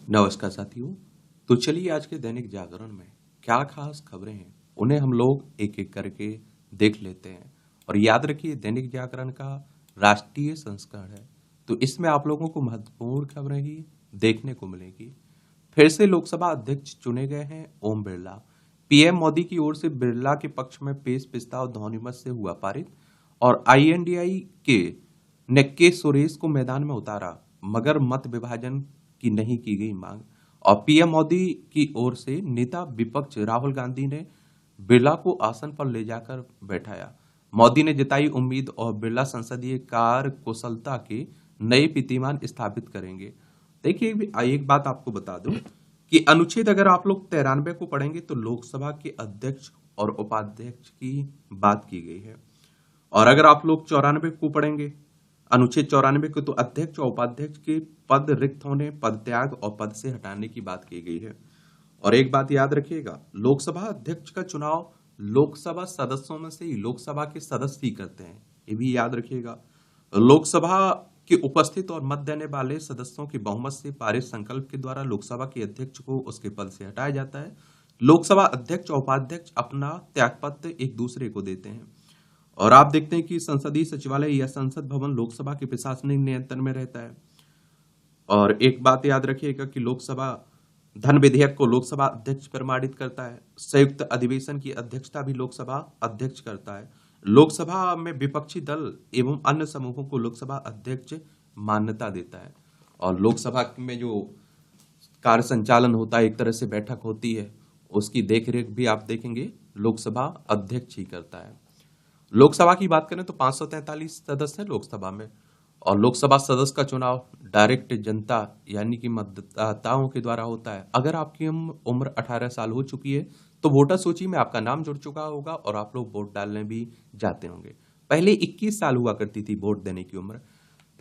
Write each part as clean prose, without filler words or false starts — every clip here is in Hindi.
नमस्कार साथियों। तो चलिए आज के दैनिक जागरण में क्या खास खबरें हैं उन्हें हम लोग एक एक करके देख लेते हैं। और याद रखिए दैनिक जागरण का राष्ट्रीय संस्करण है, तो इसमें आप लोगों को महत्वपूर्ण खबरें ही देखने को मिलेगी। फिर से लोकसभा अध्यक्ष चुने गए हैं ओम बिरला। पीएम मोदी की ओर से बिरला के पक्ष में पेश प्रस्ताव ध्वनिमत से हुआ पारित। और आईएनडीआई के ने के सुरेश को मैदान में उतारा, मगर मत विभाजन की नहीं की गई मांग। और पीएम मोदी की ओर से नेता विपक्ष राहुल गांधी ने बिरला को आसन पर ले जाकर बैठाया। मोदी ने जताई उम्मीद और बिरला संसदीय कार्य कुशलता के नए कीर्तिमान स्थापित करेंगे। देखिए एक बात आपको बता दूं कि अनुच्छेद अगर आप लोग 93 को पढ़ेंगे तो लोकसभा के अध्यक्ष और उपाध्यक्ष की बात की गई है। और अगर आप लोग 94 को पढ़ेंगे, अनुच्छेद 94 को, तो अध्यक्ष और उपाध्यक्ष के पद रिक्त होने, पद त्याग और पद से हटाने की बात की गई है। और एक बात याद रखिएगा, लोकसभा अध्यक्ष का चुनाव लोकसभा सदस्यों में से ही लोकसभा के सदस्य ही करते हैं, ये भी याद रखिएगा। लोकसभा के उपस्थित और मत देने वाले सदस्यों के बहुमत से पारित संकल्प के द्वारा लोकसभा के अध्यक्ष को उसके पद से हटाया जाता है। लोकसभा अध्यक्ष और उपाध्यक्ष अपना त्यागपत्र एक दूसरे को देते हैं। और आप देखते हैं कि संसदीय सचिवालय या संसद भवन लोकसभा के प्रशासनिक नियंत्रण में रहता है। और एक बात याद रखिएगा कि लोकसभा धन विधेयक को लोकसभा अध्यक्ष प्रमाणित करता है। संयुक्त अधिवेशन की अध्यक्षता भी लोकसभा अध्यक्ष करता है। लोकसभा में विपक्षी दल एवं अन्य समूहों को लोकसभा अध्यक्ष मान्यता देता है। और लोकसभा में जो कार्य संचालन होता है, एक तरह से बैठक होती है, उसकी देखरेख भी आप देखेंगे लोकसभा अध्यक्ष ही करता है। लोकसभा की बात करें तो 543 सदस्य हैं लोकसभा में। और लोकसभा सदस्य का चुनाव डायरेक्ट जनता यानी कि मतदाताओं के द्वारा होता है। अगर आपकी उम्र 18 साल हो चुकी है तो वोटर सूची में आपका नाम जुड़ चुका होगा और आप लोग वोट डालने भी जाते होंगे। पहले 21 साल हुआ करती थी वोट देने की उम्र,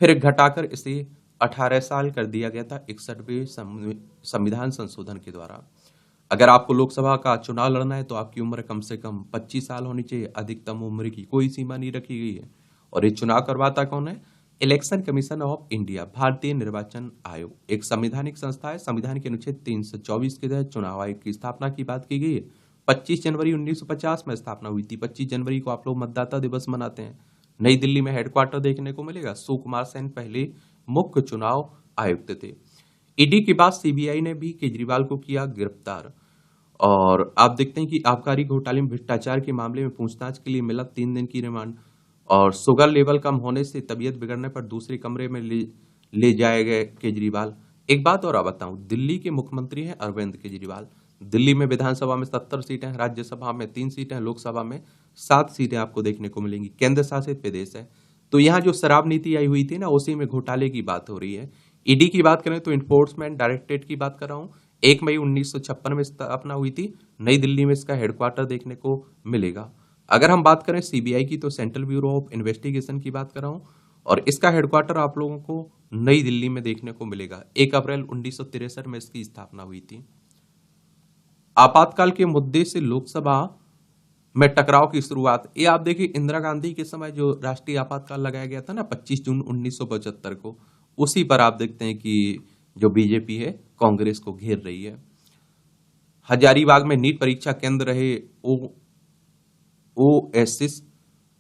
फिर घटाकर इसे 18 साल कर दिया गया था 61वें संविधान संशोधन के द्वारा। अगर आपको लोकसभा का चुनाव लड़ना है तो आपकी उम्र कम से कम 25 साल होनी चाहिए। अधिकतम उम्र की कोई सीमा नहीं रखी गई है। और ये चुनाव करवाता कौन है? इलेक्शन कमीशन ऑफ इंडिया, भारतीय निर्वाचन आयोग, एक संवैधानिक संस्था है। संविधान के अनुच्छेद 324 के तहत चुनाव आयोग की स्थापना की बात की गई है। 25 जनवरी 1950 में स्थापना हुई थी। 25 जनवरी को आप लोग मतदाता दिवस मनाते हैं। नई दिल्ली में हेडक्वार्टर देखने को मिलेगा। सुकुमार सेन पहले मुख्य चुनाव आयुक्त थे। ईडी के बाद सीबीआई ने भी केजरीवाल को किया गिरफ्तार। और आप देखते हैं कि आबकारी घोटाले में भ्रष्टाचार के मामले में पूछताछ के लिए मिला 3 दिन की रिमांड। और शुगर लेवल कम होने से तबीयत बिगड़ने पर दूसरे कमरे में ले जाए गए केजरीवाल। एक बात और बताऊं, दिल्ली के मुख्यमंत्री हैं अरविंद केजरीवाल। दिल्ली में विधानसभा में 70 सीटें हैं, राज्यसभा में 3 सीटें हैं, लोकसभा में 7 सीटें आपको देखने को मिलेंगी। केंद्र शासित प्रदेश है। तो यहाँ जो शराब नीति आई हुई थी ना, उसी में घोटाले की बात हो रही है। ईडी की बात करें तो इन्फोर्समेंट डायरेक्टरेट की बात कर रहा हूँ। 1 मई 1956 में स्थापना हुई थी। नई दिल्ली में इसका हेडक्वार्टर देखने को मिलेगा। अगर हम बात करें सीबीआई की तो सेंट्रल ब्यूरो ऑफ इन्वेस्टिगेशन की बात कर रहा हूं। और इसका हेडक्वार्टर आप लोगों को नई दिल्ली में देखने को मिलेगा। 1 अप्रैल 1963 में इसकी स्थापना हुई थी। आपातकाल के मुद्दे से लोकसभा में टकराव की शुरुआत, ये आप देखिए इंदिरा गांधी के समय जो राष्ट्रीय आपातकाल लगाया गया था ना 25 जून 1975 को, उसी पर आप देखते हैं कि जो बीजेपी है कांग्रेस को घेर रही है। हजारीबाग में नीट परीक्षा केंद्र रहे ओएसिस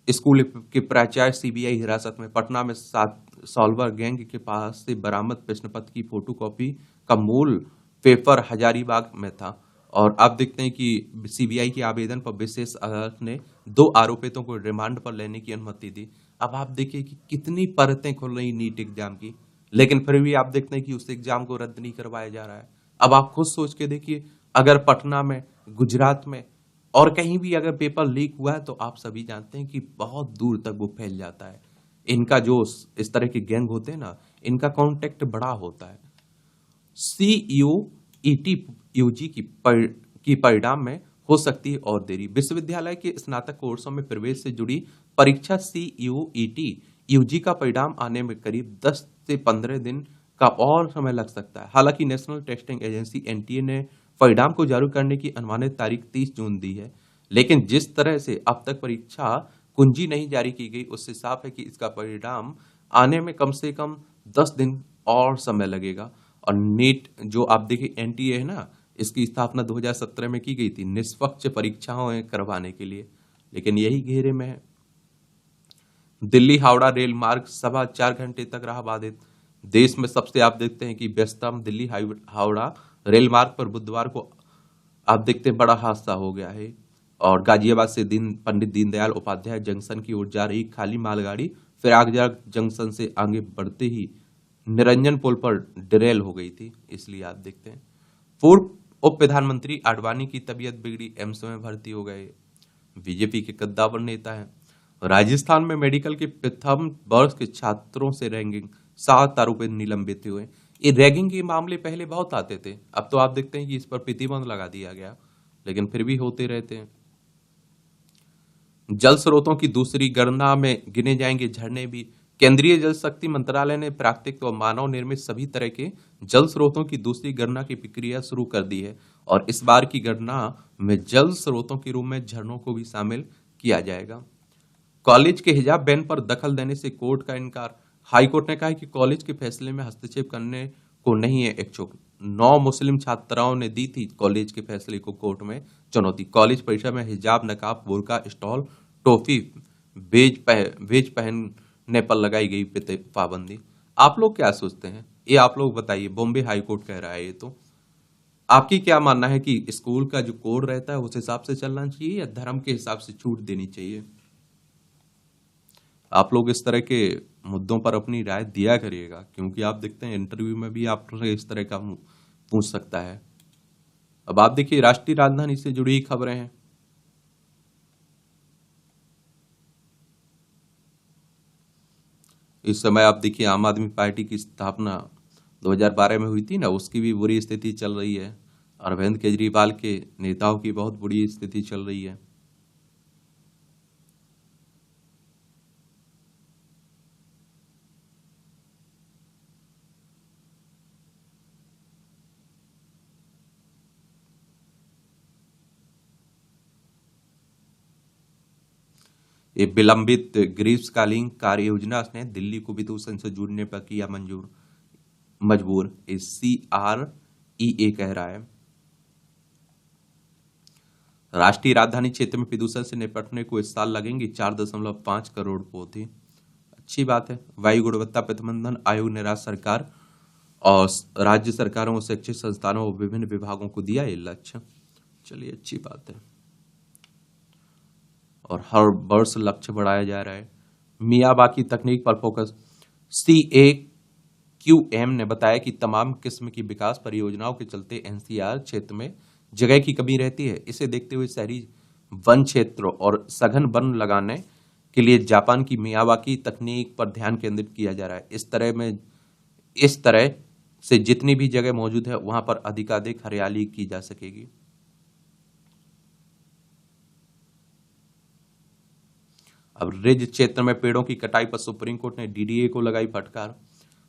स्कूल के प्राचार्य सीबीआई हिरासत में। पटना में सॉल्वर गैंग के पास से बरामद प्रश्न पत्र की फोटोकॉपी का मूल पेपर हजारीबाग में था। और आप देखते हैं कि सीबीआई के आवेदन पर विशेष अदालत ने 2 आरोपितों को रिमांड पर लेने की अनुमति दी। अब आप देखिए कि कितनी परतें खुल रही नीट एग्जाम की, लेकिन फिर भी आप देखते हैं कि उस एग्जाम को रद्द नहीं करवाया जा रहा है। अब आप खुद सोच के देखिए, अगर पटना में, गुजरात में और कहीं भी अगर पेपर लीक हुआ है तो आप सभी जानते हैं कि बहुत दूर तक वो फैल जाता है। इनका जो इस तरह के गैंग होते हैं ना, इनका कॉन्टेक्ट बड़ा होता है। CUET यूजी की परिणाम में हो सकती है और देरी। विश्वविद्यालय के स्नातक कोर्सों में प्रवेश से जुड़ी परीक्षा CUET यूजी का परिणाम आने में करीब 10 से 15 दिन का और समय लग सकता है। हालांकि नेशनल टेस्टिंग एजेंसी NTA ने परिणाम को जारी करने की अनुमानित तारीख 30 जून दी है। लेकिन जिस तरह से अब तक परीक्षा कुंजी नहीं जारी की गई, उससे साफ है कि इसका परिणाम आने में कम से कम 10 दिन और समय लगेगा। और नीट जो आप देखिए एनटीए है ना, इसकी स्थापना 2017 में की गई थी निष्पक्ष परीक्षाओं करवाने के लिए, लेकिन यही घेरे में है। दिल्ली हावड़ा रेल मार्ग 4.25 घंटे तक रहा बाधित। देश में सबसे आप देखते हैं कि व्यस्तम दिल्ली हावड़ा रेल मार्ग पर बुधवार को आप देखते हैं बड़ा हादसा हो गया है। और गाजियाबाद से पंडित दीनदयाल उपाध्याय जंक्शन की ओर जा रही खाली मालगाड़ी प्रयागराज जंक्शन से आगे बढ़ते ही निरंजन पुल पर डिरेल हो गई थी, इसलिए आप देखते हैं। पूर्व उप प्रधानमंत्री आडवाणी की तबीयत बिगड़ी, एम्स में भर्ती हो गए। बीजेपी के कद्दावर नेता हैं। राजस्थान में मेडिकल के प्रथम वर्ष के छात्रों से रैंकिंग 7 आरोपी निलंबित हुए। ये रैगिंग के मामले पहले बहुत आते थे, अब तो आप देखते हैं कि इस पर प्रतिबंध लगा दिया गया, लेकिन फिर भी होते रहते हैं। जल स्रोतों की दूसरी गणना में गिने जाएंगे झरने भी। केंद्रीय जल शक्ति मंत्रालय ने प्राकृतिक व मानव निर्मित सभी तरह के जल स्रोतों की दूसरी गणना की प्रक्रिया शुरू कर दी है और इस बार की गणना में जल स्रोतों के रूप में झरनों को भी शामिल किया जाएगा। कॉलेज के हिजाब बैन पर दखल देने से कोर्ट का इनकार। हाईकोर्ट ने कहा है कि कॉलेज के फैसले में हस्तक्षेप करने को नहीं है इच्छुक। 9 मुस्लिम छात्राओं ने दी थी कॉलेज के फैसले को कोर्ट में चुनौती। कॉलेज परिसर में हिजाब, नकाब, बुर्का, स्टॉल, टोपी, बेज पहनने पर लगाई गई पाबंदी। आप लोग क्या सोचते हैं, ये आप लोग बताइए। बॉम्बे हाईकोर्ट कह रहा है ये, तो आपकी क्या मानना है कि स्कूल का जो कोड रहता है उस हिसाब से चलना चाहिए या धर्म के हिसाब से छूट देनी चाहिए? आप लोग इस तरह के मुद्दों पर अपनी राय दिया करिएगा, क्योंकि आप देखते हैं इंटरव्यू में भी आपसे इस तरह का पूछ सकता है। अब आप देखिए राष्ट्रीय राजधानी से जुड़ी खबरें हैं। इस समय आप देखिए आम आदमी पार्टी की स्थापना 2012 में हुई थी ना, उसकी भी बुरी स्थिति चल रही है। अरविंद केजरीवाल के नेताओं की बहुत बुरी स्थिति चल रही है। ये विलंबित ग्रीष्मकालीन कार्य योजना ने दिल्ली को प्रदूषण से जुड़ने पर किया मजबूर, CREA कह रहा है। राष्ट्रीय राजधानी क्षेत्र में प्रदूषण से निपटने को इस साल लगेंगे 4.5 करोड़ पौधे। अच्छी बात है। वायु गुणवत्ता प्रबंधन आयोग ने राज्य सरकार और राज्य सरकारों और शैक्षिक संस्थानों और विभिन्न विभागों को दिया ये लक्ष्य। चलिए अच्छी बात है। और हर वर्ष लक्ष्य बढ़ाया जा रहा है। मियावाकी तकनीक पर फोकस। CAQM ने बताया कि तमाम किस्म की विकास परियोजनाओं के चलते NCR क्षेत्र में जगह की कमी रहती है। इसे देखते हुए शहरी वन क्षेत्र और सघन वन लगाने के लिए जापान की मियावाकी तकनीक पर ध्यान केंद्रित किया जा रहा है। इस तरह से जितनी भी जगह मौजूद है वहां पर अधिकाधिक हरियाली की जा सकेगी। अब रिज क्षेत्र में पेड़ों की कटाई पर सुप्रीम कोर्ट ने DDA को लगाई फटकार।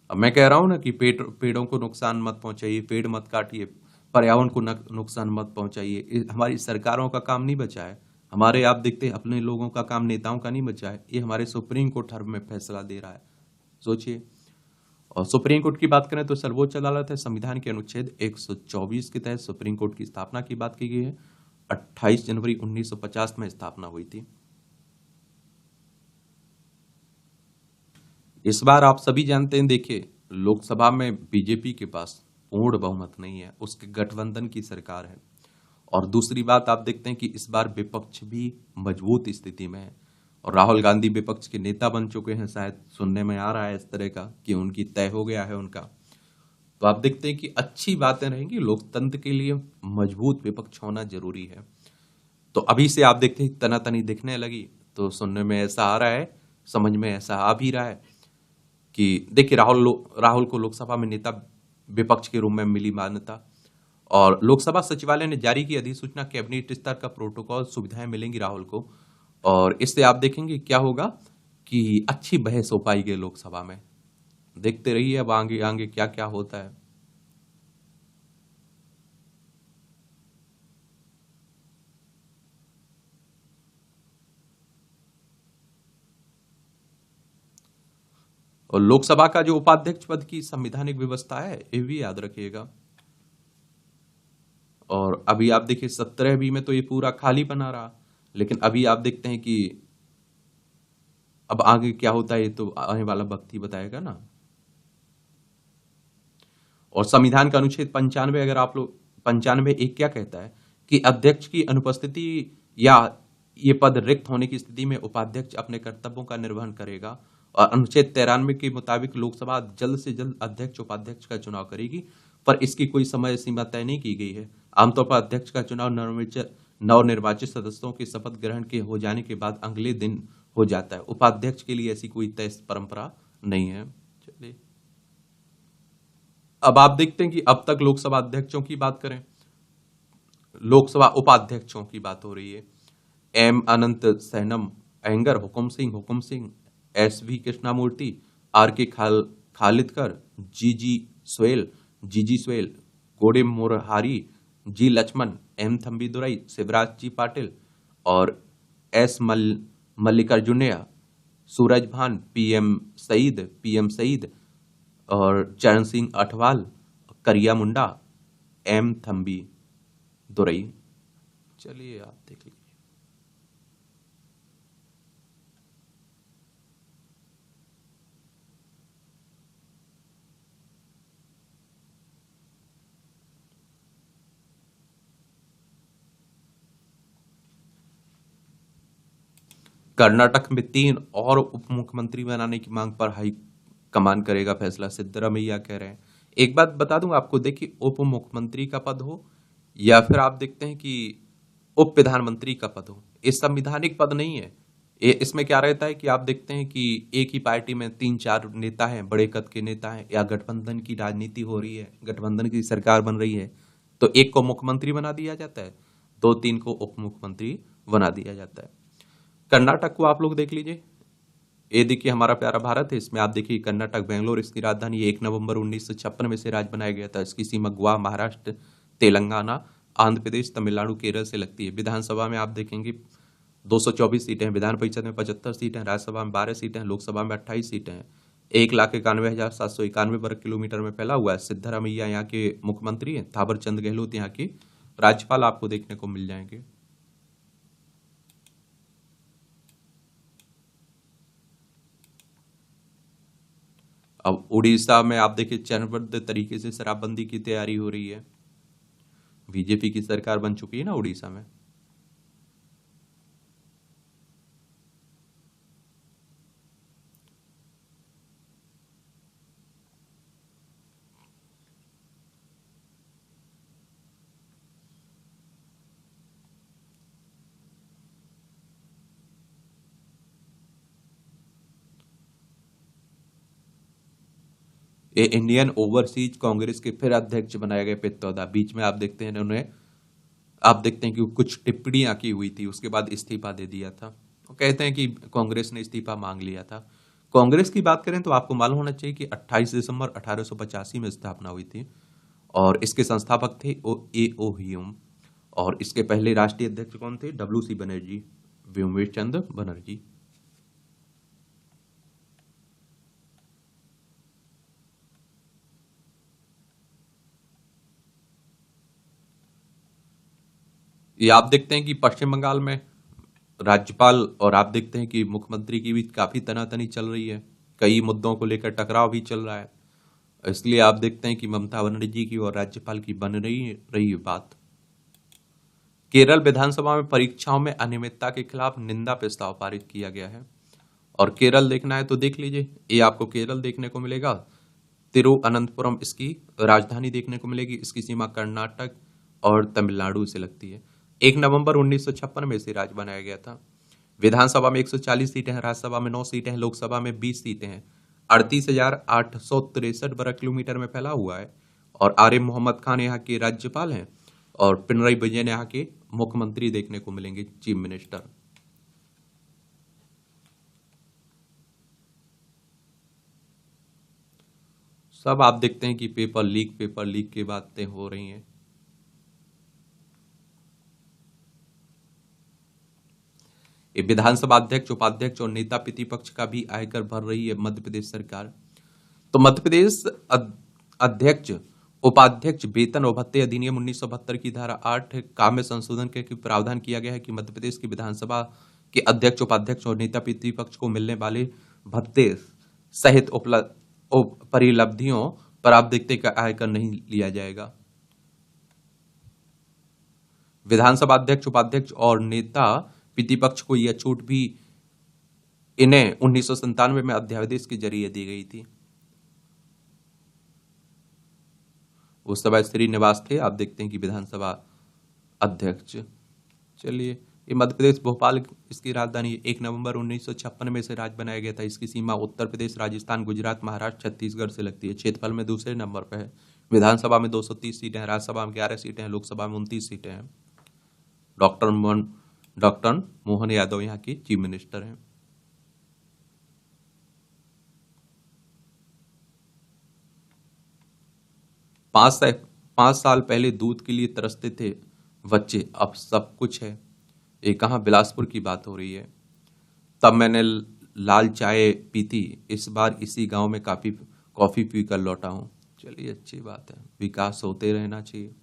अब मैं कह रहा हूं ना कि पेड़ों को नुकसान मत पहुंचाइए, पेड़ मत काटिए, पर्यावरण को नुकसान मत पहुंचाइए। हमारी सरकारों का काम नहीं बचा है, हमारे आप देखते हैं अपने लोगों का काम, नेताओं का नहीं बचा है। ये हमारे सुप्रीम कोर्ट हर में फैसला दे रहा है, सोचिए। और सुप्रीम कोर्ट की बात करें तो सर्वोच्च अदालत है, संविधान के अनुच्छेद 124 के तहत सुप्रीम कोर्ट की स्थापना की बात की गई है। 28 जनवरी 1950 में स्थापना हुई थी। इस बार आप सभी जानते हैं, देखिए लोकसभा में बीजेपी के पास पूर्ण बहुमत नहीं है, उसके गठबंधन की सरकार है। और दूसरी बात आप देखते हैं कि इस बार विपक्ष भी मजबूत स्थिति में है और राहुल गांधी विपक्ष के नेता बन चुके हैं। शायद सुनने में आ रहा है इस तरह का कि उनकी तय हो गया है उनका। तो आप देखते हैं कि अच्छी बातें रहेंगी। लोकतंत्र के लिए मजबूत विपक्ष होना जरूरी है। तो अभी से आप देखते हैं तनातनी दिखने लगी, तो सुनने में ऐसा आ रहा है, समझ में ऐसा आ भी रहा है कि देखिए राहुल को लोकसभा में नेता विपक्ष के रूप में मिली मान्यता। और लोकसभा सचिवालय ने जारी की अधिसूचना, कैबिनेट स्तर का प्रोटोकॉल, सुविधाएं मिलेंगी राहुल को। और इससे आप देखेंगे क्या होगा कि अच्छी बहस हो पाएगी लोकसभा में। देखते रहिए अब आगे आगे क्या क्या होता है। और लोकसभा का जो उपाध्यक्ष पद की संवैधानिक व्यवस्था है ये भी याद रखिएगा। और अभी आप देखिए 17 में तो ये पूरा खाली बना रहा, लेकिन अभी आप देखते हैं कि अब आगे क्या होता है ये तो आने वाला वक्त ही बताएगा ना। और संविधान का अनुच्छेद 95 अगर आप लोग 95 एक क्या कहता है कि अध्यक्ष की अनुपस्थिति या ये पद रिक्त होने की स्थिति में उपाध्यक्ष अपने कर्तव्यों का निर्वहन करेगा। और अनुच्छेद 93 के मुताबिक लोकसभा जल्द से जल्द अध्यक्ष उपाध्यक्ष का चुनाव करेगी, पर इसकी कोई समय सीमा तय नहीं की गई है। आमतौर पर अध्यक्ष का चुनाव नवनिर्वाचित सदस्यों के शपथ ग्रहण के हो जाने के बाद अगले दिन हो जाता है। उपाध्यक्ष के लिए ऐसी कोई तय परंपरा नहीं है। चलिए अब आप देखते हैं कि अब तक लोकसभा अध्यक्षों की बात करें, लोकसभा उपाध्यक्षों की बात हो रही है। M Ananthasayanam Ayyangar, Hukum Singh, S V Krishnamoorthy, R K Khadilkar, G G Swell, Gode Murahari, G Lakshman, M Thambidurai, Shivraj G Patil और एस मल्लिकार्जुनैया, सूरज भान, पीएम सईद और चरण सिंह अठवाल, करिया मुंडा, एम थम्बी दुरई। चलिए आप देख लीजिए। कर्नाटक में 3 और उप मुख्यमंत्री बनाने की मांग पर हाई कमान करेगा फैसला, सिद्धरामैया कह रहे हैं। एक बात बता दूं आपको, देखिए उप मुख्यमंत्री का पद हो या फिर आप देखते हैं कि उप प्रधानमंत्री का पद हो, ये संविधानिक पद नहीं है। इसमें क्या रहता है कि आप देखते हैं कि एक ही पार्टी में 3-4 नेता हैं, बड़े कद के नेता हैं, या गठबंधन की राजनीति हो रही है, गठबंधन की सरकार बन रही है, तो एक को मुख्यमंत्री बना दिया जाता है, 2-3 को उप मुख्यमंत्री बना दिया जाता है। कर्नाटक को आप लोग देख लीजिए, ये देखिए हमारा प्यारा भारत है, इसमें आप देखिए कर्नाटक बेंगलोर इसकी राजधानी 1 नवंबर 1956 में से राज्य बनाया गया था। इसकी सीमा गोवा, महाराष्ट्र, तेलंगाना, आंध्र प्रदेश, तमिलनाडु, केरल से लगती है। विधानसभा में आप देखेंगे 224 सीटें हैं, विधान परिषद में 75 सीटें हैं, राज्यसभा में 12 सीटें हैं, लोकसभा में 28 सीटें हैं। 1,91,791 वर्ग किलोमीटर में फैला हुआ है। सिद्धरामैया यहाँ के मुख्यमंत्री हैं, थावर चंद गहलोत यहाँ के राज्यपाल आपको देखने को मिल जाएंगे। अब उड़ीसा में आप देखिए चरणबद्ध तरीके से शराबबंदी की तैयारी हो रही है। बीजेपी की सरकार बन चुकी है ना उड़ीसा में। ये इंडियन ओवरसीज कांग्रेस के फिर अध्यक्ष बनाए गए पित्तौदा। बीच में आप देखते हैं इन्होंने, आप देखते हैं कि कुछ टिप्पणियां की हुई थी, उसके बाद इस्तीफा दे दिया था। वो कहते हैं कि कांग्रेस ने इस्तीफा मांग लिया था। कांग्रेस की बात करें तो आपको मालूम होना चाहिए कि 28 दिसंबर 1885 में स्थापना हुई थी और इसके संस्थापक थे ए ओ ह्यूम। और इसके पहले राष्ट्रीय अध्यक्ष कौन थे? WC बनर्जी, व्योमेश चंद्र बनर्जी। ये आप देखते हैं कि पश्चिम बंगाल में राज्यपाल और आप देखते हैं कि मुख्यमंत्री की भी काफी तनातनी चल रही है, कई मुद्दों को लेकर टकराव भी चल रहा है। इसलिए आप देखते हैं कि ममता बनर्जी की और राज्यपाल की बन रही बात। केरल विधानसभा में परीक्षाओं में अनियमितता के खिलाफ निंदा प्रस्ताव पारित किया गया है। और केरल देखना है तो देख लीजिए, ये आपको केरल देखने को मिलेगा। तिरुअनंतपुरम इसकी राजधानी देखने को मिलेगी। इसकी सीमा कर्नाटक और तमिलनाडु से लगती है। 1 नवंबर 1956 में इसे राज्य बनाया गया था। विधानसभा में 140 सीटें हैं, राज्यसभा में 9 सीटें हैं, लोकसभा में 20 सीटें हैं। 38,863 वर्ग किलोमीटर में फैला हुआ है। और आरिफ मोहम्मद खान यहाँ के राज्यपाल हैं और पिनराई विजयन यहाँ के मुख्यमंत्री देखने को मिलेंगे, चीफ मिनिस्टर। सब आप देखते हैं कि पेपर लीक की बातें हो रही हैं। ये विधानसभा अध्यक्ष, उपाध्यक्ष और नेता प्रतिपक्ष का भी आयकर भर रही है मध्य प्रदेश सरकार। तो मध्य प्रदेश अध्यक्ष, उपाध्यक्ष वेतन और भत्ते अधिनियम 1972 की धारा 8 का में संशोधन करके प्रावधान किया गया है कि मध्य प्रदेश की विधानसभा के अध्यक्ष, उपाध्यक्ष और नेता प्रतिपक्ष को मिलने वाले भत्ते सहित परिलब्धियों पर आप देखते का आयकर नहीं लिया जाएगा। विधानसभा अध्यक्ष, उपाध्यक्ष और नेता प्रतिपक्ष को यह छूट भी इन्हें 1997 में अध्यादेश के जरिए दी गई थी। उस समय श्रीनिवास थे, आप देखते हैं कि विधानसभा अध्यक्ष। चलिए, ये मध्य प्रदेश भोपाल इसकी राजधानी 1 नवंबर 1956 में से राज्य बनाया गया था। इसकी सीमा उत्तर प्रदेश, राजस्थान, गुजरात, महाराष्ट्र, छत्तीसगढ़ से लगती है। क्षेत्रफल में दूसरे नंबर पर है। विधानसभा में 230 सीटें हैं, राज्यसभा में 11 सीटें हैं, लोकसभा में 29 सीटें हैं। डॉक्टर मोहन यादव यहाँ के चीफ मिनिस्टर हैं। पांच साल पहले दूध के लिए तरसते थे बच्चे, अब सब कुछ है। ये कहाँ बिलासपुर की बात हो रही है। तब मैंने लाल चाय पी थी, इस बार इसी गांव में कॉफी पी कर लौटा हूं। चलिए, अच्छी बात है, विकास होते रहना चाहिए।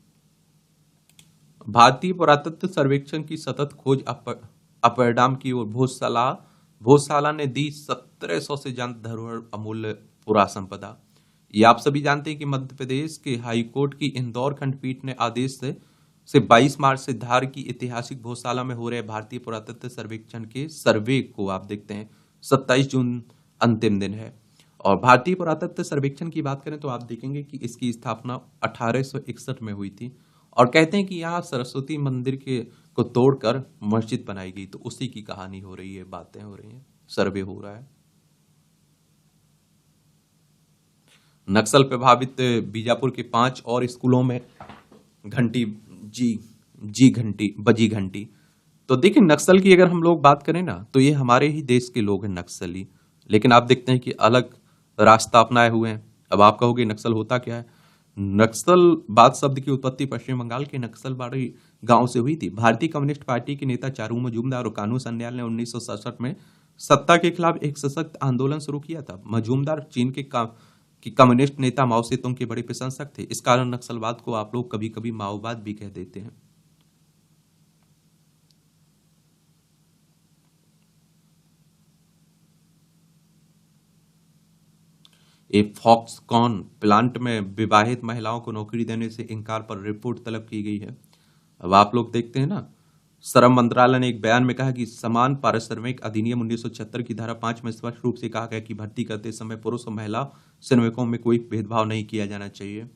भारतीय पुरातत्व सर्वेक्षण की सतत खोज अपरिणाम की ओर भोजशाला ने दी 1700 से ज्यादा धरोहर अमूल्य पुरा संपदा। ये आप सभी जानते हैं कि मध्य प्रदेश के हाईकोर्ट की इंदौर खंडपीठ ने आदेश से 22 मार्च से धार की ऐतिहासिक भोजशाला में हो रहे भारतीय पुरातत्व सर्वेक्षण के सर्वे को आप देखते हैं 27 जून अंतिम दिन है। और भारतीय पुरातत्व सर्वेक्षण की बात करें तो आप देखेंगे कि इसकी स्थापना 1861 में हुई थी। और कहते हैं कि यहाँ सरस्वती मंदिर को तोड़कर मस्जिद बनाई गई, तो उसी की कहानी हो रही है, बातें हो रही हैं, सर्वे हो रहा है। नक्सल प्रभावित बीजापुर के 5 और स्कूलों में घंटी बजी घंटी। तो देखिए, नक्सल की अगर हम लोग बात करें ना, तो ये हमारे ही देश के लोग हैं नक्सली, लेकिन आप देखते हैं कि अलग रास्ता अपनाए हुए हैं। अब आप कहोगे नक्सल होता क्या है? नक्सलवाद शब्द की उत्पत्ति पश्चिम बंगाल के नक्सलबाड़ी गांव से हुई थी। भारतीय कम्युनिस्ट पार्टी के नेता चारू मजूमदार और कानू सन्याल ने 1967 में सत्ता के खिलाफ एक सशक्त आंदोलन शुरू किया था। मजूमदार चीन के कम्युनिस्ट नेता माओ सेतुंग के बड़े प्रशंसक थे। इस कारण नक्सलवाद को आप लोग कभी कभी माओवाद भी कह देते हैं। एक फॉक्सकॉन प्लांट में विवाहित महिलाओं को नौकरी देने से इंकार पर रिपोर्ट तलब की गई है। अब आप लोग देखते हैं ना, श्रम मंत्रालय ने एक बयान में कहा कि समान पारिश्रमिक अधिनियम 1976 की धारा 5 में स्पष्ट रूप से कहा गया कि भर्ती करते समय पुरुष और महिला श्रमिकों में कोई भेदभाव नहीं किया जाना चाहिए।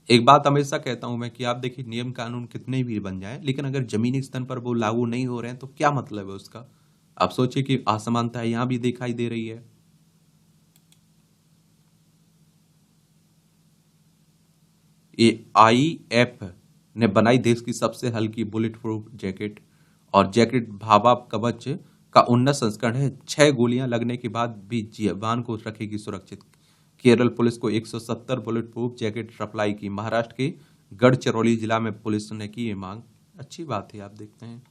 एक बात हमेशा कहता हूं मैं कि आप देखिए, नियम कानून कितने भी बन जाएं, लेकिन अगर जमीनी स्तर पर वो लागू नहीं हो रहे हैं तो क्या मतलब है उसका? आप सोचिए कि असमानता यहां भी दिखाई दे रही है। AIF ने बनाई देश की सबसे हल्की बुलेट प्रूफ जैकेट, और जैकेट भाभा कवच का उन्नत संस्करण है। 6 गोलियां लगने के बाद भी जवान को रखेगी सुरक्षित। केरल पुलिस को 170 बुलेट प्रूफ जैकेट सप्लाई की। महाराष्ट्र के गढ़चिरौली जिला में पुलिस ने की ये मांग। अच्छी बात है, आप देखते हैं।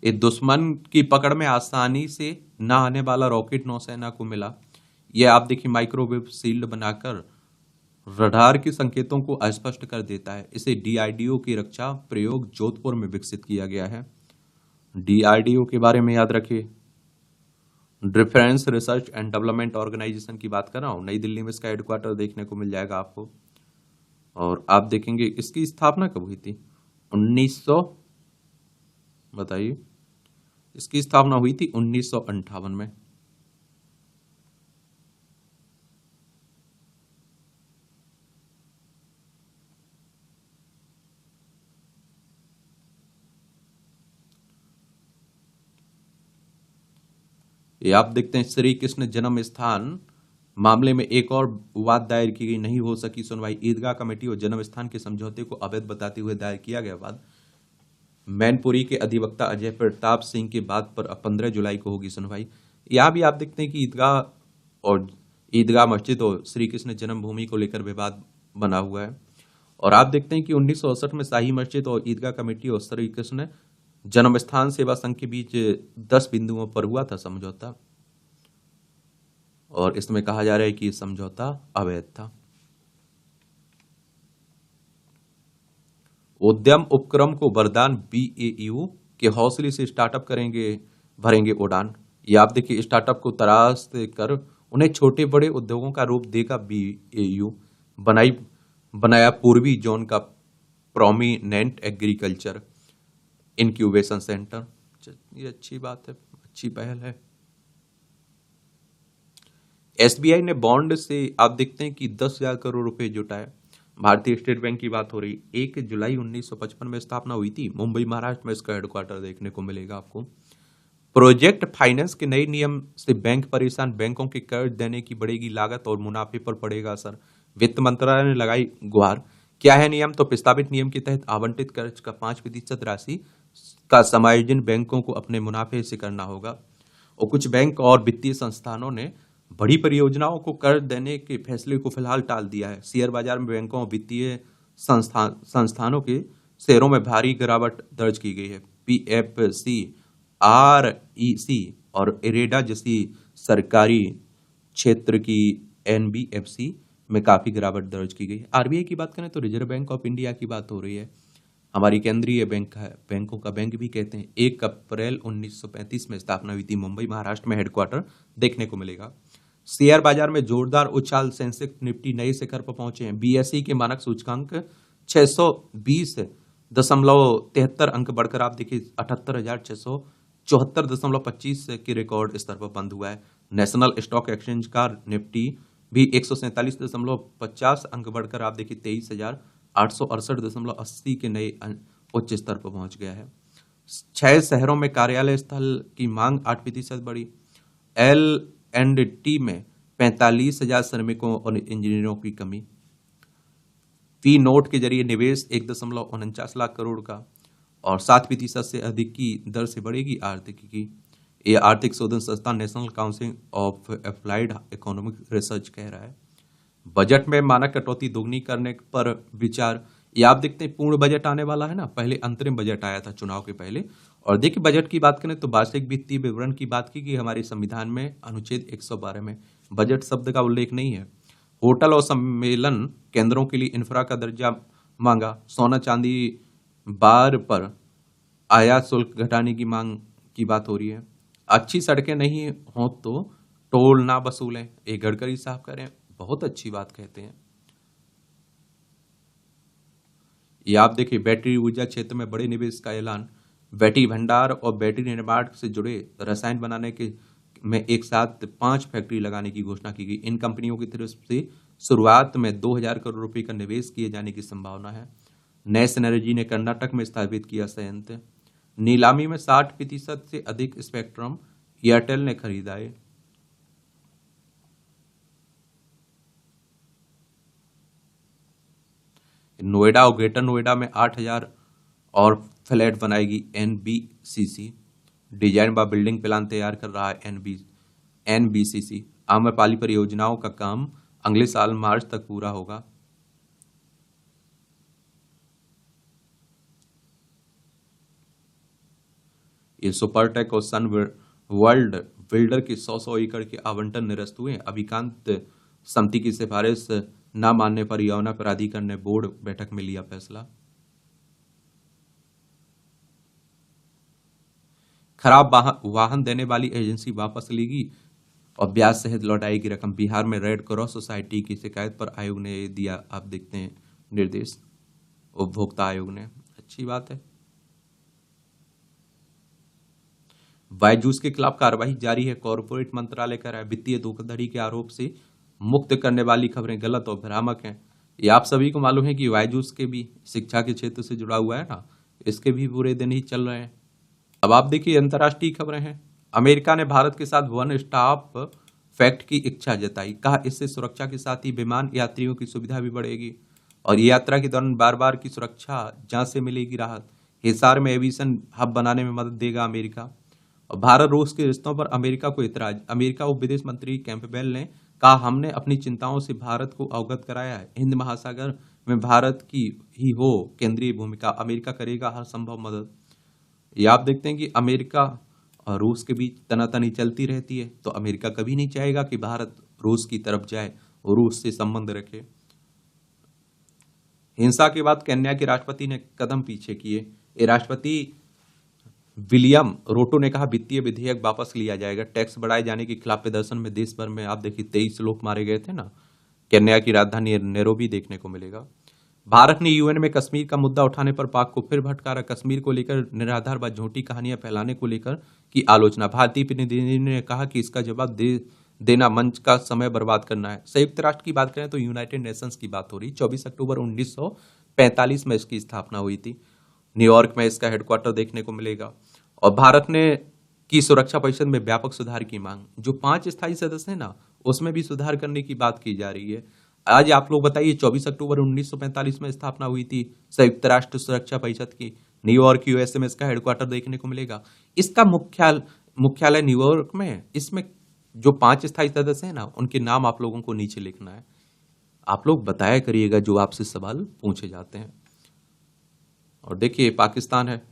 ये दुश्मन की पकड़ में आसानी से न आने वाला रॉकेट नौसेना को मिला। यह आप देखिए, माइक्रोवेव शील्ड बनाकर रडार के संकेतों को अस्पष्ट कर देता है। इसे DRDO की रक्षा प्रयोग जोधपुर में विकसित किया गया है। DRDO के बारे में याद रखिए, defence research and development organisation की बात कर रहा हूं। नई दिल्ली में इसका हेडक्वार्टर देखने को मिल जाएगा आपको। और आप देखेंगे इसकी स्थापना कब हुई थी? 1900, बताइए। इसकी स्थापना हुई थी 1958 में। ये आप देखते हैं, श्री कृष्ण जन्म स्थान मामले में एक और वाद दायर की गई, नहीं हो सकी सुनवाई। ईदगाह कमेटी और जन्म स्थान के समझौते को अवैध बताते हुए दायर किया गया वाद। मैनपुरी के अधिवक्ता अजय प्रताप सिंह की बात पर 15 जुलाई को होगी सुनवाई। यहाँ भी आप देखते हैं कि ईदगाह मस्जिद और श्री कृष्ण जन्मभूमि को लेकर विवाद बना हुआ है। और आप देखते हैं कि 1968 में शाही मस्जिद और ईदगाह कमेटी और श्री कृष्ण जन्मस्थान सेवा संघ के बीच 10 बिंदुओं पर हुआ था समझौता, और इसमें कहा जा रहा है कि यह समझौता अवैध था। उद्यम उपक्रम को वरदान, BAU के हौसले से स्टार्टअप भरेंगे उड़ान। ये आप देखिए, स्टार्टअप को तराश कर उन्हें छोटे बड़े उद्योगों का रूप देगा BAU। बनाया पूर्वी जोन का प्रोमिनेंट एग्रीकल्चर इंक्यूबेशन सेंटर। ये अच्छी बात है, अच्छी पहल है। SBI ने बॉन्ड से आप देखते हैं कि 10,000 करोड़ रुपए जुटाए। भारतीय स्टेट बैंक की बात हो रही, 1 जुलाई 1955 में स्थापना हुई थी। मुंबई महाराष्ट्र में इसका हेडक्वार्टर देखने को मिलेगा आपको। प्रोजेक्ट फाइनेंस के नए नियम से बैंक परेशान, बैंकों के कर्ज देने की बढ़ेगी लागत और मुनाफे पर पड़ेगा असर। वित्त मंत्रालय ने लगाई गुहार। क्या है नियम? तो प्रस्तावित नियम के तहत आवंटित कर्ज का 5% राशि का समायोजन बैंकों को अपने मुनाफे से करना होगा। और कुछ बैंक और वित्तीय संस्थानों ने बड़ी परियोजनाओं को कर्ज देने के फैसले को फिलहाल टाल दिया है। शेयर बाजार में बैंकों और वित्तीय संस्थानों के शेयरों में भारी गिरावट दर्ज की गई है। PFC, REC और इरेडा जैसी सरकारी क्षेत्र की NBFC में काफी गिरावट दर्ज की गई है। RBI की बात करें तो रिजर्व बैंक ऑफ इंडिया की बात हो रही है। हमारी केंद्रीय बैंक है, बैंकों का बैंक भी कहते हैं। 1 अप्रैल 1935 में स्थापना हुई थी। मुंबई महाराष्ट्र में हेडक्वार्टर देखने को मिलेगा। शेयर बाजार में जोरदार उछाल, सेंसेक्स निफ्टी नए शिखर पर पहुंचे हैं। BSE के मानक सूचकांक 620.73 अंक बढ़कर आप देखिए 78,674.25 के रिकॉर्ड स्तर पर बंद हुआ है। नेशनल स्टॉक एक्सचेंज का निफ्टी भी 147.50 अंक बढ़कर आप देखिए 23,868.80 के नए उच्च स्तर पर पहुंच गया है। 6 शहरों में कार्यालय स्थल की मांग 8% बढ़ी। L&T में 45,000 श्रमिकों और इंजीनियरों की कमी। फी नोट के जरिए निवेश 1.49 लाख करोड़ का और 7% से अधिक की दर से बढ़ेगी आर्थिकी। ये आर्थिक शोधन संस्थान national council of applied economic research कह रहा है। बजट में मानक कटौती दोगुनी करने पर विचार। ये आप देखते हैं पूर्ण बजट आने वाला है ना, पहले अंतरिम बजट आया था चुनाव के पहले। और देखिए बजट की बात करें तो वार्षिक वित्तीय विवरण की बात की हमारे संविधान में अनुच्छेद 112 में बजट शब्द का उल्लेख नहीं है। होटल और सम्मेलन केंद्रों के लिए इंफ्रा का दर्जा मांगा। सोना चांदी बार पर आयात शुल्क घटाने की मांग की बात हो रही है। अच्छी सड़कें नहीं हो तो टोल ना वसूलें, ये गडकरी साहब कह रहे हैं। बहुत अच्छी बात कहते हैं। ये आप देखिए बैटरी ऊर्जा क्षेत्र में बड़े निवेश का ऐलान। बैटरी भंडार और बैटरी निर्माण से जुड़े रसायन बनाने के में एक साथ 5 फैक्ट्री लगाने की घोषणा की गई। इन कंपनियों की तरफ से शुरुआत में 2,000 करोड़ रुपए का निवेश किए जाने की संभावना है। नेस एनर्जी ने कर्नाटक में स्थापित किया संयंत्र। नीलामी में 60% से अधिक स्पेक्ट्रम एयरटेल ने खरीदा है। नोएडा और ग्रेटर नोएडा में 8,000 और फ्लैट बनाएगी NBCC। डिजाइन व बिल्डिंग प्लान तैयार कर रहा है NBCC। आम्रपाली परियोजनाओं का काम अगले साल मार्च तक पूरा होगा। ये सुपरटेक और सन वर्ल्ड बिल्डर के 100 एकड़ के आवंटन निरस्त हुए। अभिकांत समिति की सिफारिश न मानने पर यमुना प्राधिकरण ने बोर्ड बैठक में लिया फैसला। खराब वाहन देने वाली एजेंसी वापस लेगी और ब्याज सहित लौटाएगी रकम। बिहार में रेड क्रॉस सोसाइटी की शिकायत पर आयोग ने दिया, आप देखते हैं, निर्देश। उपभोक्ता आयोग ने, अच्छी बात है। बायजूस के खिलाफ कार्रवाई जारी है। कॉर्पोरेट मंत्रालय कह रहा है वित्तीय धोखाधड़ी के आरोप से मुक्त करने वाली खबरें गलत और भ्रामक हैं। ये आप सभी को मालूम है कि बायजूस के भी शिक्षा के क्षेत्र से जुड़ा हुआ है ना, इसके भी बुरे दिन ही चल रहे हैं। अब आप देखिए अंतर्राष्ट्रीय खबरें हैं। अमेरिका ने भारत के साथ वन स्टॉप फैक्ट की इच्छा जताई। कहा इससे सुरक्षा के साथ ही विमान यात्रियों की सुविधा भी बढ़ेगी और यात्रा के दौरान बार बार की सुरक्षा जांच से मिलेगी राहत। हिसार में एविएशन हब बनाने में मदद देगा अमेरिका। और भारत रूस के रिश्तों पर अमेरिका को इतराज। अमेरिका उप विदेश मंत्री कैंपबेल ने कहा हमने अपनी चिंताओं से भारत को अवगत कराया है। हिंद महासागर में भारत की ही हो केंद्रीय भूमिका, अमेरिका करेगा हर संभव मदद। ये आप देखते हैं कि अमेरिका और रूस के बीच तनातनी चलती रहती है, तो अमेरिका कभी नहीं चाहेगा कि भारत रूस की तरफ जाए और रूस से संबंध रखे। हिंसा के बाद केन्या के राष्ट्रपति ने कदम पीछे किए। ये राष्ट्रपति विलियम रूटो ने कहा वित्तीय विधेयक वापस लिया जाएगा। टैक्स बढ़ाए जाने के खिलाफ प्रदर्शन में देश भर में आप देखिए 23 लोग मारे गए थे ना। केन्या की राजधानी नैरोबी देखने को मिलेगा। भारत ने यूएन में कश्मीर का मुद्दा उठाने पर पाक को फिर भटकारा। कश्मीर को लेकर निराधार व झूठी कहानियां फैलाने को लेकर की आलोचना। भारतीय प्रतिनिधि ने कहा कि इसका जवाब देना मंच का समय बर्बाद करना है। संयुक्त राष्ट्र की बात करें तो यूनाइटेड नेशंस की बात हो रही। 24 अक्टूबर 1945 में इसकी स्थापना हुई थी। न्यूयॉर्क में इसका हेडक्वार्टर देखने को मिलेगा। और भारत ने की सुरक्षा परिषद में व्यापक सुधार की मांग। जो 5 स्थायी सदस्य हैं ना, उसमें भी सुधार करने की बात की जा रही है। आज आप लोग बताइए 24 अक्टूबर 1945 में स्थापना हुई थी संयुक्त राष्ट्र सुरक्षा परिषद की। न्यूयॉर्क यूएसए में इसका हेडक्वार्टर देखने को मिलेगा। इसका मुख्यालय न्यूयॉर्क में है। इसमें जो 5 स्थायी सदस्य हैं ना, उनके नाम आप लोगों को नीचे लिखना है। आप लोग बताया करिएगा जो आपसे सवाल पूछे जाते हैं। और देखिए पाकिस्तान है,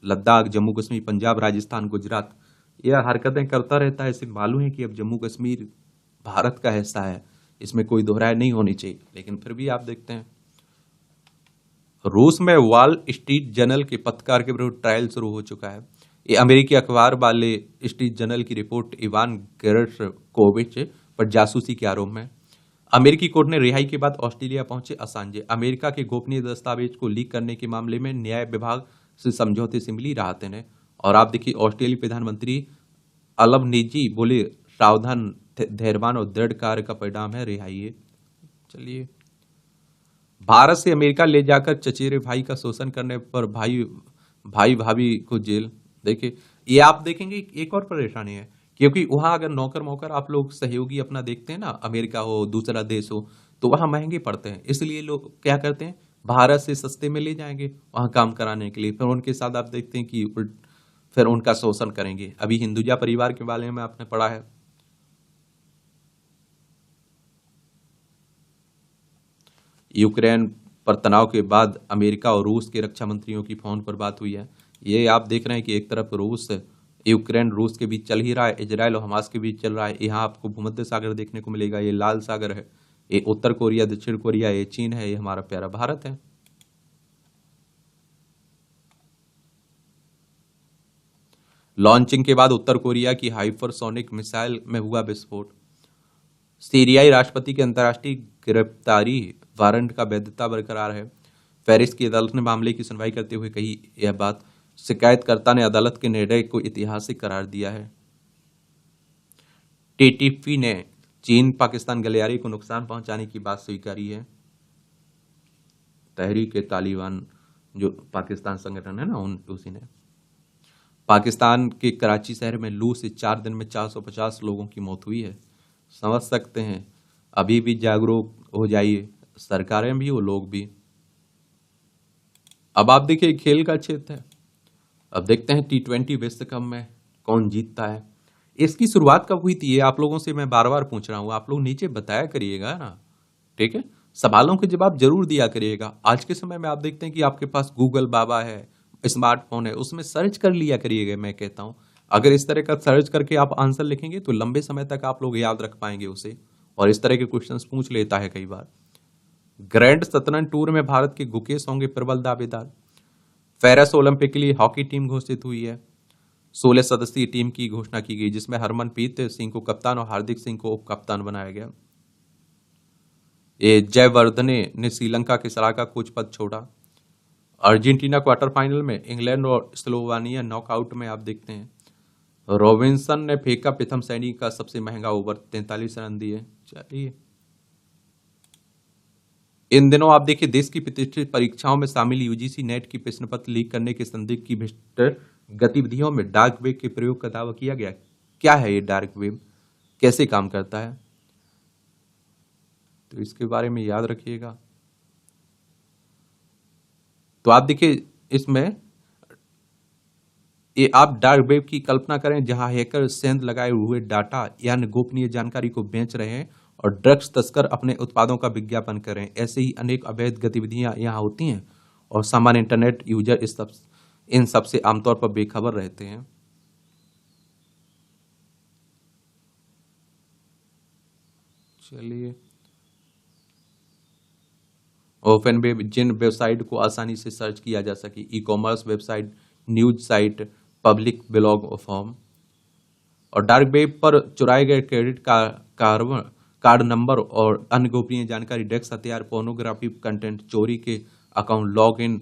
लद्दाख, जम्मू कश्मीर, पंजाब, राजस्थान, गुजरात, यह हरकतें करता रहता है। इसे मालूम है कि अब जम्मू कश्मीर भारत का हिस्सा है, इसमें कोई दोहराय नहीं होनी चाहिए, लेकिन फिर भी आप देखते हैं। रूस में वॉल स्ट्रीट जर्नल के पत्रकार के विरुद्ध ट्रायल शुरू हो चुका है। ये अमेरिकी अखबार वाले स्ट्रीट जर्नल की रिपोर्ट इवान गेरशकोविच पर जासूसी के आरोप में अमेरिकी कोर्ट ने रिहाई के बाद ऑस्ट्रेलिया पहुंचे असांजे। अमेरिका के गोपनीय दस्तावेज को लीक करने के मामले में न्याय विभाग से समझौते से मिली राहत ने। और आप देखिए ऑस्ट्रेलियाई प्रधानमंत्री अलबनीजी बोले सावधान, धैर्यवान और दृढ़ कार्य का परिणाम है रिहाई। चलिए, भारत से अमेरिका ले जाकर चचेरे भाई का शोषण करने पर भाई भाभी को जेल। देखिए ये आप देखेंगे एक और परेशानी है, क्योंकि वहां अगर नौकर मौकर आप लोग सहयोगी अपना देखते हैं ना, अमेरिका हो दूसरा देश हो, तो वहां महंगे पड़ते हैं। इसलिए लोग क्या करते हैं, भारत से सस्ते में ले जाएंगे वहां काम कराने के लिए, फिर उनके साथ आप देखते हैं कि फिर उनका शोषण करेंगे। अभी हिंदुजा परिवार के बारे में आपने पढ़ा है। यूक्रेन पर तनाव के बाद अमेरिका और रूस के रक्षा मंत्रियों की फोन पर बात हुई है। ये आप देख रहे हैं कि एक तरफ यूक्रेन रूस के बीच चल ही रहा है, इजराइल और हमास के बीच चल रहा है। यहाँ आपको भूमध्य सागर देखने को मिलेगा, ये लाल सागर है, ये उत्तर कोरिया, दक्षिण कोरिया, ये चीन है, ये हमारा प्यारा भारत है। लॉन्चिंग के बाद उत्तर कोरिया की हाइपरसोनिक मिसाइल में हुआ विस्फोट। सीरियाई राष्ट्रपति के अंतर्राष्ट्रीय गिरफ्तारी वारंट का वैधता बरकरार है। पेरिस की अदालत ने मामले की सुनवाई करते हुए कही यह बात। शिकायतकर्ता ने अदालत के निर्णय को ऐतिहासिक करार दिया है। टीटीपी ने चीन पाकिस्तान गलियारे को नुकसान पहुंचाने की बात स्वीकारी है। तहरीक तालिबान जो पाकिस्तान संगठन है ना, उसी ने। पाकिस्तान के कराची शहर में लू से 4 दिन में 450 लोगों की मौत हुई है। समझ सकते हैं, अभी भी जागरूक हो जाइए, सरकारें भी वो लोग भी। अब आप देखिए खेल का क्षेत्र है। अब देखते हैं T20 विश्व कप में कौन जीतता है। इसकी शुरुआत कब हुई थी ये आप लोगों से मैं बार बार पूछ रहा हूं, आप लोग नीचे बताया करिएगा ना, ठीक है। सवालों के जवाब जरूर दिया करिएगा। आज के समय में आप देखते हैं कि आपके पास गूगल बाबा है, स्मार्टफोन है, उसमें सर्च कर लिया करिएगा। मैं कहता हूं अगर इस तरह का सर्च करके आप आंसर लिखेंगे तो लंबे समय तक आप लोग याद रख पाएंगे उसे, और इस तरह के क्वेश्चंस पूछ लेता है कई बार। ग्रैंड शतरंज टूर में भारत के गुकेश होंगे प्रबल दावेदार। पेरिस ओलंपिक के लिए हॉकी टीम घोषित हुई है। 16 सदस्यीय टीम की घोषणा की गई, जिसमें हरमनप्रीत सिंह को कप्तान और हार्दिक सिंह को उप कप्तान बनाया गया। ये जयवर्धने ने श्रीलंका के सलाहकार कोच पद छोड़ा। अर्जेंटीना क्वार्टर फाइनल में इंग्लैंड और स्लोवानिया नॉकआउट में आप देखते हैं। रॉबिन्सन ने फेंका प्रथम श्रेणी का सबसे महंगा ओवर, 43 रन दिए। चलिए, इन दिनों आप देखिए देश की प्रतिष्ठित परीक्षाओं में शामिल यूजीसी नेट की प्रश्न पत्र लीक करने के संदिग्ध की भ्रष्ट गतिविधियों में डार्क वेब के प्रयोग का दावा किया गया। क्या है ये डार्क वेब? कैसे काम करता है, तो इसके बारे में याद रखिएगा। तो आप देखिए इसमें ये आप डार्क वेब की कल्पना करें जहां हैकर सेंध लगाए हुए डाटा यानी गोपनीय जानकारी को बेच रहे हैं और ड्रग्स तस्कर अपने उत्पादों का विज्ञापन कर रहे हैं। ऐसे ही अनेक अवैध गतिविधियां यहां होती हैं और सामान्य इंटरनेट यूजर इन सब से आमतौर पर बेखबर रहते हैं। चलिए, ओपन वेब जिन वेबसाइट को आसानी से सर्च किया जा सके, e commerce website, news site, public blog form. और डार्क वेब पर चुराए गए क्रेडिट कार्ड नंबर और अन्य गोपनीय जानकारी, ड्रग्स, हथियार, पोर्नोग्राफी कंटेंट, चोरी के अकाउंट लॉग इन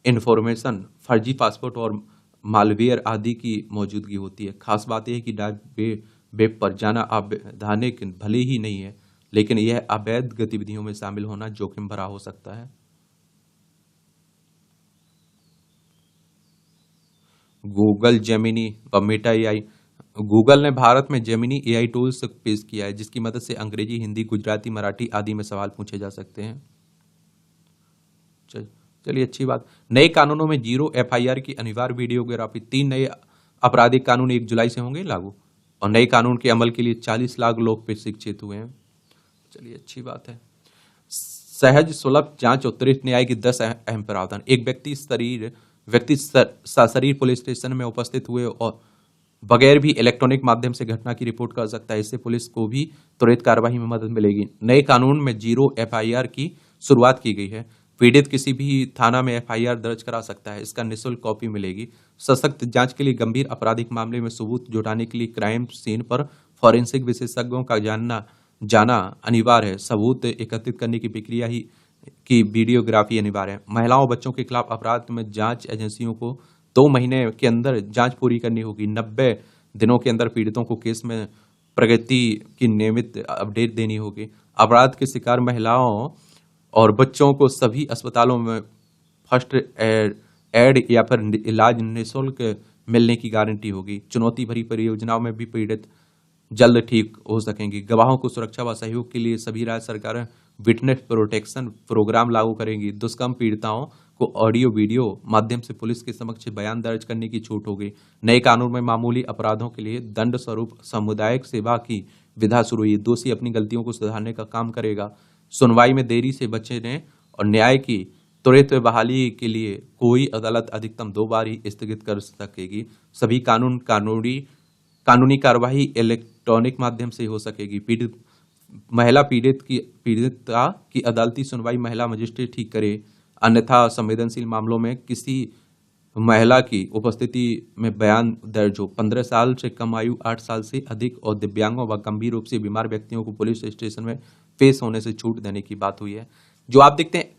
इंफॉर्मेशन, फर्जी पासपोर्ट और मालवेयर आदि की मौजूदगी होती है। खास बात यह है कि डार्क वेब पर जाना अवैधानिक भले ही नहीं है, लेकिन यह अवैध गतिविधियों में शामिल होना जोखिम भरा हो सकता है। गूगल जेमिनी व मेटा एआई। गूगल ने भारत में जेमिनी एआई टूल्स पेश किया है जिसकी मदद से अंग्रेजी, हिंदी, गुजराती, मराठी आदि में सवाल पूछे जा सकते हैं। चलिए, अच्छी बात। नए कानूनों में जीरो एफआईआर की अनिवार्य वीडियोग्राफी। 3 नए आपराधिक कानून 1 जुलाई से होंगे लागू और नए कानून के अमल के लिए 40 लाख लोग प्रशिक्षित हुए हैं। चलिए, अच्छी बात है। सहज सुलभ जांच उत्तरित न्याय की 10 अहम प्रावधान। एक व्यक्ति सशरीर पुलिस स्टेशन में उपस्थित हुए और बगैर भी इलेक्ट्रॉनिक माध्यम से घटना की रिपोर्ट कर सकता है। इससे पुलिस को भी त्वरित कार्रवाई में मदद मिलेगी। नए कानून में जीरो एफआईआर की शुरुआत की गई है। पीड़ित किसी भी थाना में एफआईआर दर्ज करा सकता है। इसका निःशुल्क कॉपी मिलेगी। सशक्त जांच के लिए गंभीर आपराधिक मामले में सबूत जुटाने के लिए क्राइम सीन पर फॉरेंसिक विशेषज्ञों का जाना अनिवार्य है। सबूत एकत्रित करने की प्रक्रिया की वीडियोग्राफी अनिवार्य है। महिलाओं बच्चों के खिलाफ अपराध में जांच एजेंसियों को 2 महीने के अंदर जांच पूरी करनी होगी। 90 दिनों के अंदर पीड़ितों को केस में प्रगति की नियमित अपडेट देनी होगी। अपराध के शिकार महिलाओं और बच्चों को सभी अस्पतालों में फर्स्ट एड या फिर इलाज निःशुल्क मिलने की गारंटी होगी। चुनौती भरी परियोजनाओं में भी पीड़ित जल्द ठीक हो सकेंगी। गवाहों को सुरक्षा व सहयोग के लिए सभी राज्य सरकारें विटनेस प्रोटेक्शन प्रोग्राम लागू करेंगी। दुष्कर्म पीड़िताओं को ऑडियो वीडियो माध्यम से पुलिस के समक्ष बयान दर्ज करने की छूट होगी। नए कानून में मामूली अपराधों के लिए दंड स्वरूप सामुदायिक सेवा की विधा शुरू हुई। दोषी अपनी गलतियों को सुधारने का काम करेगा। सुनवाई में देरी से बचने और न्याय की त्वरित बहाली के लिए कोई अदालत अधिकतम 2 बार ही स्थगित कर सकेगी। सभी कानूनी कार्यवाही इलेक्ट्रॉनिक माध्यम से हो सकेगी। पीड़िता की अदालती सुनवाई महिला मजिस्ट्रेट ठीक करे, अन्यथा संवेदनशील मामलों में किसी महिला की उपस्थिति में बयान दर्ज हो। 15 साल से कम आयु, 8 साल से अधिक और दिव्यांगों व गंभीर रूप से बीमार व्यक्तियों को पुलिस स्टेशन में पेश होने से छूट देने की बात हुई है। जो आप देखते हैं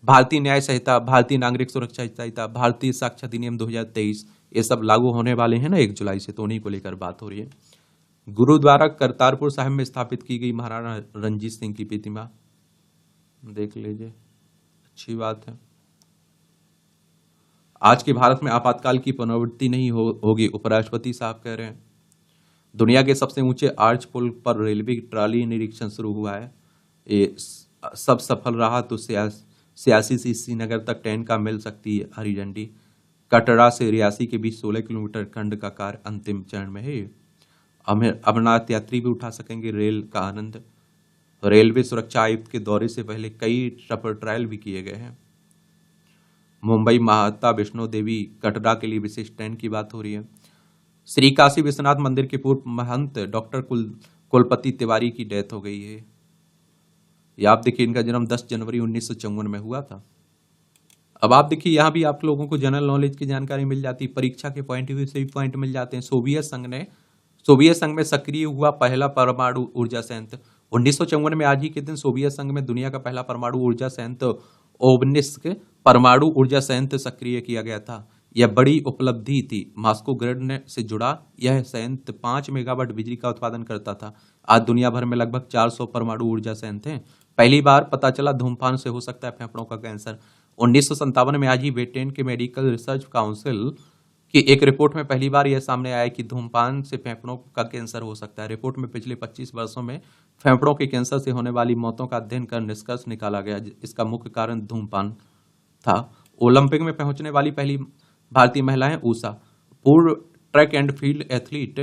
भारतीय न्याय संहिता, भारतीय नागरिक सुरक्षा संहिता, भारतीय साक्ष्य अधिनियम 2023, ये सब लागू होने वाले हैं ना 1 जुलाई से, तो उन्हीं को लेकर बात हो रही है। गुरुद्वारा करतारपुर साहिब में स्थापित की गई महाराणा रणजीत सिंह की प्रतिमा, देख लीजिए, अच्छी बात है। आज के भारत में आपातकाल की पुनरावृत्ति नहीं होगी, उपराष्ट्रपति साहब कह रहे हैं। दुनिया के सबसे ऊंचे आर्च पुल पर रेलवे ट्रॉली निरीक्षण शुरू हुआ है। ये सब सफल रहा तो 86 से श्रीनगर तक ट्रेन का मिल सकती है हरी झंडी। कटरा से रियासी के बीच 16 किलोमीटर खंड का कार्य अंतिम चरण में है। अमरनाथ यात्री भी उठा सकेंगे रेल का आनंद। रेलवे सुरक्षा आयुक्त के दौरे से पहले कई ट्रायल भी किए गए हैं। मुंबई माता वैष्णो देवी कटरा के लिए विशेष ट्रेन की बात हो रही है। श्री काशी विश्वनाथ मंदिर के पूर्व महंत डॉक्टर कुलपति तिवारी की डेथ हो गई है। ये आप देखिए, इनका जन्म 10 जनवरी 1954 में हुआ था। अब आप देखिए, यहाँ भी आप लोगों को जनरल नॉलेज की जानकारी मिल जाती है, परीक्षा के पॉइंट ऑफ व्यू से भी पॉइंट मिल जाते हैं। सोवियत संघ में सक्रिय हुआ पहला परमाणु ऊर्जा संयंत्र 1954 में। आज ही के दिन सोवियत संघ में दुनिया का पहला परमाणु ऊर्जा संयंत्र ओबनिस्क परमाणु ऊर्जा संयंत्र सक्रिय किया गया था। यह बड़ी उपलब्धि थी। मॉस्को ग्रिड से जुड़ा यह संयंत्र 5 मेगावाट बिजली का उत्पादन करता था। आज दुनिया भर में लगभग 400 परमाणु ऊर्जा संयंत्र हैं। पहली बार पता चला धूम्रपान से हो सकता है फेफड़ों का कैंसर। 1957 में आज ही ब्रिटेन के मेडिकल रिसर्च काउंसिल कि एक रिपोर्ट में पहली बार यह सामने आया कि धूमपान से फेफड़ों का कैंसर हो सकता है। रिपोर्ट में पिछले 25 वर्षों में फेफड़ों के कैंसर से होने वाली मौतों का अध्ययन कर निष्कर्ष निकाला गया। इसका मुख्य कारण धूमपान था। ओलंपिक में पहुंचने वाली पहली भारतीय महिला है ऊषा। पूर्व track and field athlete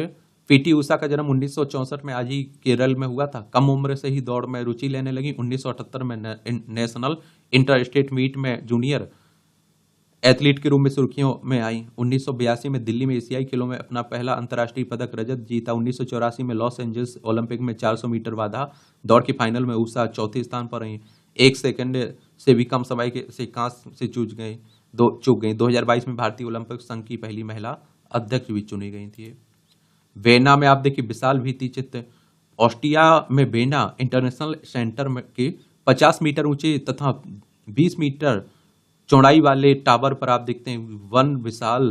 PT Usha का जन्म 1964 में आज ही केरल में हुआ था। कम उम्र से ही दौड़ में रुचि लेने लगी। 1978 में नेशनल इंटर स्टेट मीट में जूनियर एथलीट के रूप में सुर्खियों में आई। 1982 में दिल्ली में एशियाई खेलों में अपना पहला अंतर्राष्ट्रीय पदक रजत जीता। 1984 में लॉस एंजल्स ओलंपिक में 400 मीटर बाधा दौड़ के फाइनल में ऊषा चौथे स्थान पर रही। 1 सेकंड से भी कम समय से कांस्य से चूक गई। 2022 में भारतीय ओलंपिक संघ की पहली महिला अध्यक्ष भी चुनी गई थी। वेना में आप देखिए विशाल भित्ति चित्र। ऑस्ट्रिया में वेना इंटरनेशनल सेंटर के 50 मीटर ऊंचे तथा 20 मीटर चौड़ाई वाले टावर पर आप देखते हैं वन विशाल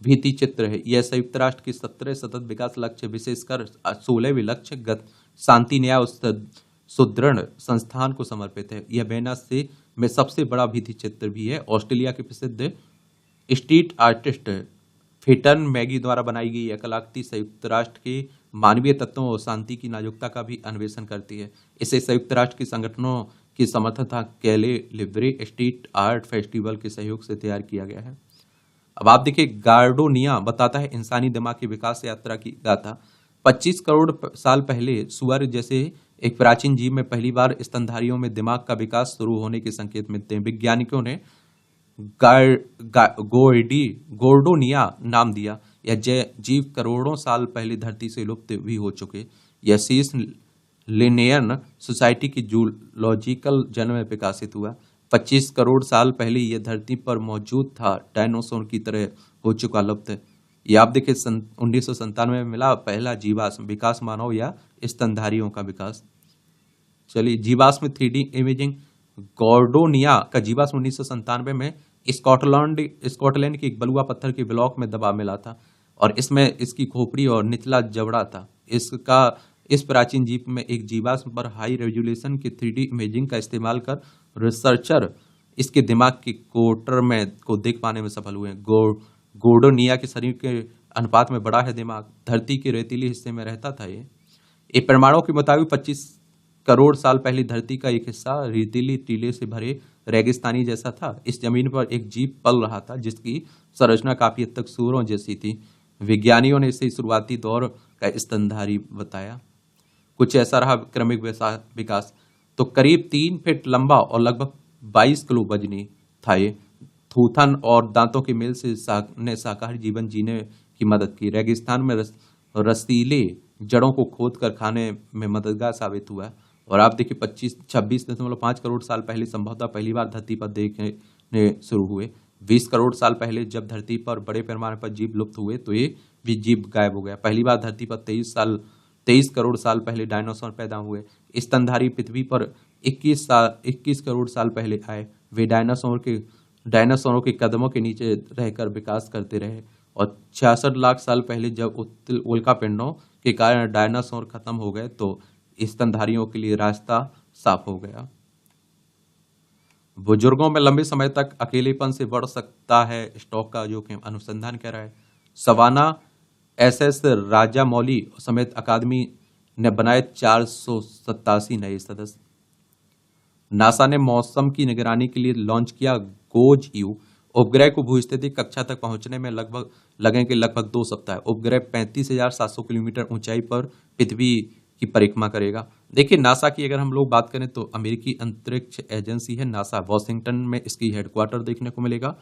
भित्ति चित्र है। यह संयुक्त राष्ट्र के 17 सतत विकास लक्ष्य विशेषकर 16वें लक्ष्य शांति न्याय सुदृढ़ संस्थान को समर्पित है। यह वेना से में सबसे बड़ा भित्ति चित्र भी है। ऑस्ट्रेलिया के प्रसिद्ध स्ट्रीट आर्टिस्ट फेटन मैगी द्वारा बनाई गई यह कलाकृति संयुक्त राष्ट्र के मानवीय तत्वों और शांति की नाजुकता का भी अन्वेषण करती है। इसे संयुक्त राष्ट्र के संगठनों की समर्थन था कैले लिब्रे स्ट्रीट आर्ट फेस्टिवल के सहयोग से तैयार किया गया है। अब आप देखिए गार्डोनिया बताता है इंसानी दिमाग की विकास यात्रा की गाथा। 25 करोड़ साल पहले सुअर जैसे एक प्राचीन जीव में पहली बार स्तनधारियों में दिमाग का विकास शुरू होने के संकेत मिलते हैं। वैज्ञानिकों ने गोर्डोनिया नाम दिया। यह जीव करोड़ों साल पहले धरती से लुप्त भी हो चुके। यह शीश लिनियन सोसाइटी की जूलॉजिकल जर्नल में प्रकाशित हुआ। 25 करोड़ साल पहले यह धरती पर मौजूद था, डायनासोर की तरह हो चुका लुप्त। ये आप देखिए 1997 में मिला पहला जीवाश्म विकास मानव या स्तनधारियों का विकास। चलिए जीवाश्म 3D इमेजिंग। गॉर्डोनिया का जीवाश्म 1997 में स्कॉटलैंड के एक बलुआ पत्थर के ब्लॉक में दबा मिला था और इसमें इसकी खोपड़ी और निचला जबड़ा था। इस प्राचीन जीव में एक जीवाश्म पर हाई रेजोल्यूशन की 3D इमेजिंग का इस्तेमाल कर रिसर्चर इसके दिमाग के कोटर में को देख पाने में सफल हुए। गोर्डोनिया के शरीर के अनुपात में बड़ा है दिमाग। धरती के रेतीले हिस्से में रहता था ये प्रमाणों के मुताबिक 25 करोड़ साल पहले धरती का एक हिस्सा रेतीली टीले से भरे रेगिस्तानी जैसा था। इस जमीन पर एक जीव पल रहा था जिसकी संरचना काफी हद तक सूअरों जैसी थी। विज्ञानियों ने इसे शुरुआती दौर का स्तनधारी बताया। कुछ ऐसा रहा क्रमिक विकास। तो करीब 3 फीट लंबा और लगभग 22 किलो वजनी था ये। थूथन और दांतों के मेल से ने शाकाहारी जीवन जीने की मदद की। रेगिस्तान में रसीले जड़ों को खोद कर खाने में मददगार साबित हुआ। और आप देखिए 26.5 करोड़ साल पहले संभवतः पहली बार धरती पर देखने शुरू हुए। 20 करोड़ साल पहले जब धरती पर बड़े पैमाने पर जीव लुप्त हुए तो ये भी जीव गायब हो गया। पहली बार धरती पर 23 करोड़ साल पहले डायनासोर पैदा हुए। स्तनधारी पृथ्वी पर 21 करोड़ साल पहले आए। वे डायनासोरों के कदमों के नीचे रहकर विकास करते रहे और 66 लाख साल पहले जब उल्कापिंडों के कारण डायनासोर खत्म हो गए तो स्तनधारियों के लिए रास्ता साफ हो गया। बुजुर्गों में लंबे समय तक अकेलेपन से बढ़ सकता है स्ट्रोक का जोखिम, अनुसंधान कह रहा है। सवाना SS राजामौली समेत अकादमी ने बनाए 487 नए सदस्य। नासा ने मौसम की निगरानी के लिए लॉन्च किया गोज-U उपग्रह को भूस्थितिक कक्षा तक पहुंचने में लगेंगे लगभग 2 सप्ताह। उपग्रह 35,700 किलोमीटर ऊंचाई पर पृथ्वी की परिक्रमा करेगा। देखिए नासा की अगर हम लोग बात करें तो अमेरिकी अंतरिक्ष एजेंसी है नासा। वॉशिंगटन में इसकी हेडक्वार्टर देखने को मिलेगा।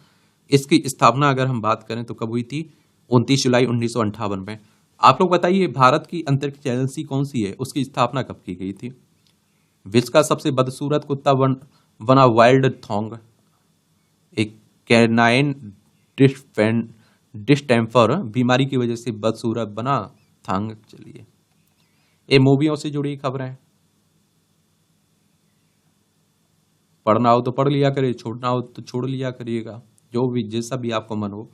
इसकी स्थापना अगर हम बात करें तो कब हुई थी? 29 जुलाई 1958 में। आप लोग बताइए भारत की अंतरिक्ष एजेंसी कौन सी है, उसकी स्थापना कब की गई थी? विश्व का सबसे बदसूरत कुत्ता बना वाइल्ड थॉन्ग। एक कैनाइन डिस्टेम्पर बीमारी की वजह से बदसूरत बना थॉन्ग। चलिए ये मूवियों से जुड़ी खबरें। पढ़ना हो तो पढ़ लिया करिए, छोड़ना हो तो छोड़ लिया करिएगा, जो भी जैसा भी आपको मन हो।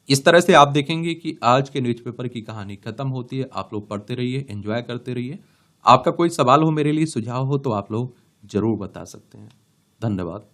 इस तरह से आप देखेंगे कि आज के न्यूज़पेपर की कहानी खत्म होती है। आप लोग पढ़ते रहिए, एंजॉय करते रहिए। आपका कोई सवाल हो, मेरे लिए सुझाव हो तो आप लोग जरूर बता सकते हैं। धन्यवाद।